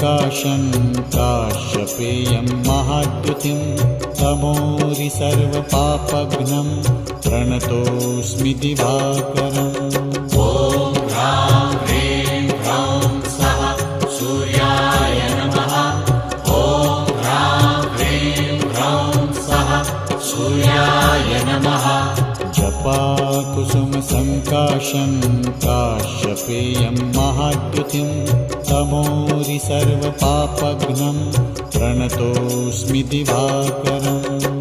सङ्काशं काश्यपेयं महाद्युतिं तमोरि सर्वपापघ्नं प्रणतोऽस्मि दिवाकरम्। ॐ ह्रां ह्रीं ह्रौं स्वः सूर्याय नमः। ॐ ह्रां ह्रीं ह्रौं स्वः सूर्याय नमः। जपाकुसुमसङ्काशं काश्यपेयं महाद्युतिं तमोरि सर्वपापघ्नं प्रणतोऽस्मि दिवाकरम्।